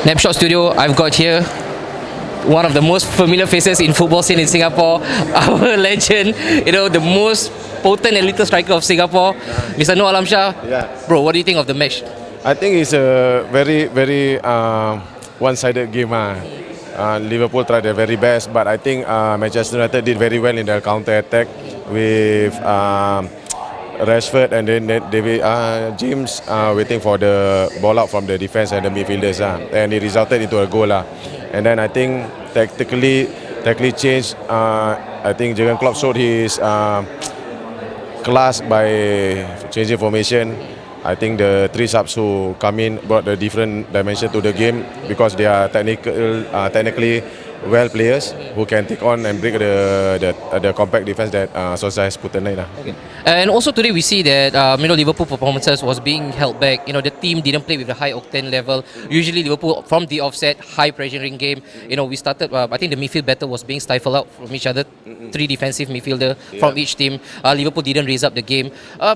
Napshot Studio, I've got here one of the most familiar faces in football scene in Singapore, our legend, the most potent and little striker of Singapore, Mr. Noh Alam Shah. Yeah. Bro, what do you think of the match? I think it's a very one-sided game. Liverpool tried their very best, but I think Manchester United did very well in their counter-attack with Rashford and then David James waiting for the ball out from the defense and the midfielders, and it resulted into a goal. And then I think tactically changed. I think Jurgen Klopp showed his class by changing formation. I think the three subs who come in brought a different dimension to the game because they are technically well players who can take on and break the compact defense that Solskjaer has put in. Okay. And also today we see that Liverpool performances was being held back. The team didn't play with the high octane level. Usually Liverpool from the offset, high pressuring game. We started. I think the midfield battle was being stifled out from each other. Three defensive midfielder from each team. Liverpool didn't raise up the game.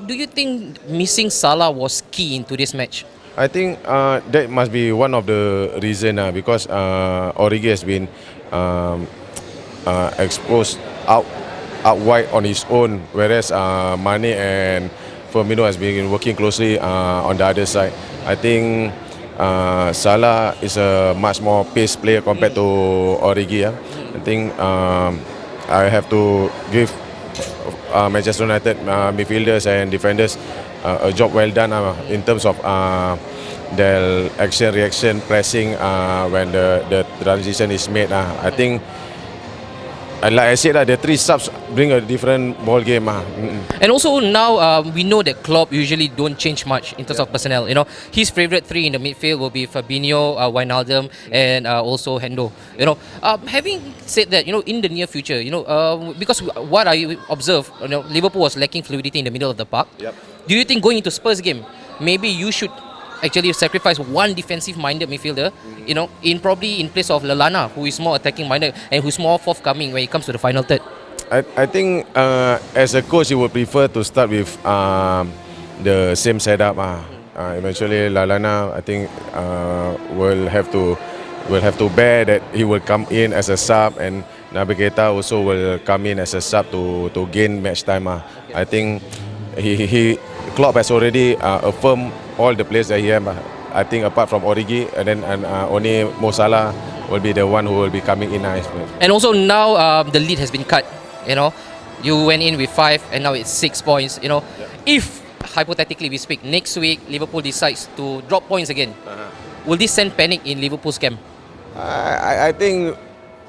Do you think missing Salah was key into this match? I think that must be one of the reasons because Origi has been exposed out wide on his own, whereas Mane and Firmino has been working closely on the other side. I think Salah is a much more pace player compared to Origi. I think I have to give Manchester United midfielders and defenders a job well done in terms of their action, reaction, pressing when the transition is made. I think, like I said, the three subs bring a different ball game. And also now we know that Klopp usually don't change much in terms of personnel. His favourite three in the midfield will be Fabinho, Wijnaldum, and also Hendo. Having said that, in the near future, because what I observed, Liverpool was lacking fluidity in the middle of the park. Yep. Do you think going into Spurs game, maybe you should actually sacrifice one defensive-minded midfielder, probably in place of Lallana, who is more attacking-minded and who's more forthcoming when it comes to the final third? I think as a coach, you would prefer to start with the same setup. Eventually, Lallana, I think, will have to bear that he will come in as a sub, and Naby Keita also will come in as a sub to gain match time. I think Klopp has already affirmed all the players that he has. I think apart from Origi, and then only Mo Salah will be the one who will be coming in. And also now the lead has been cut. You went in with 5 and now it's 6 points. If hypothetically we speak, next week Liverpool decides to drop points again, will this send panic in Liverpool's camp? I think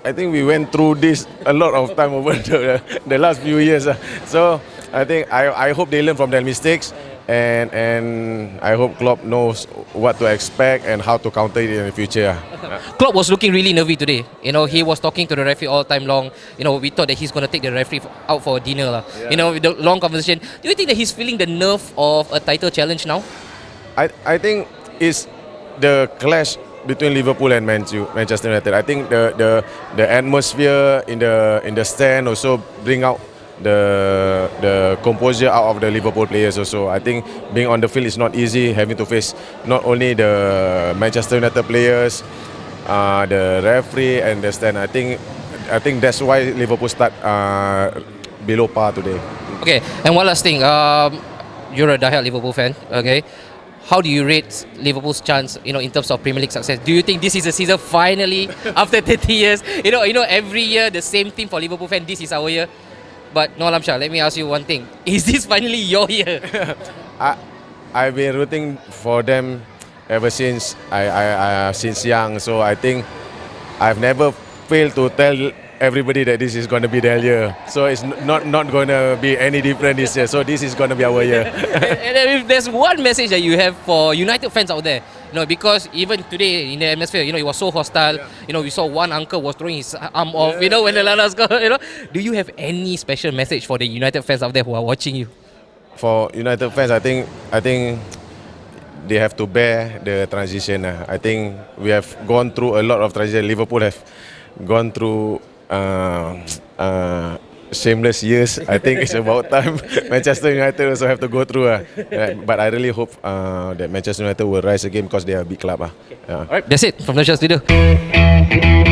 we went through this a lot of time over the last few years. So I think I hope they learn from their mistakes, and I hope Klopp knows what to expect and how to counter it in the future. Klopp was looking really nervy today. He was talking to the referee all time long. We thought that he's going to take the referee out for a dinner. With the long conversation. Do you think that he's feeling the nerve of a title challenge now? I think it's the clash between Liverpool and Manchester United. I think the atmosphere in the stand also bring out the composure out of the Liverpool players also. I think being on the field is not easy, having to face not only the Manchester United players, the referee and the stand. I think that's why Liverpool start below par today. Okay, and one last thing. You're a diehard Liverpool fan, okay? How do you rate Liverpool's chance, in terms of Premier League success? Do you think this is a season finally after 30 years? Every year the same thing for Liverpool fan. This is our year. But Noh Alam Shah, let me ask you one thing: is this finally your year? I've been rooting for them ever since since young. So I think I've never failed to tell everybody that this is going to be their year. So it's not going to be any different this year. So this is going to be our year. And if there's one message that you have for United fans out there, because even today in the atmosphere, it was so hostile. We saw one uncle was throwing his arm off. When the Lala scored. Do you have any special message for the United fans out there who are watching you? For United fans, I think they have to bear the transition. I think we have gone through a lot of transition. Liverpool have gone through shameless years. I think it's about time Manchester United also have to go through. But I really hope that Manchester United will rise again because they are a big club. Alright, that's it from Napshot Studio.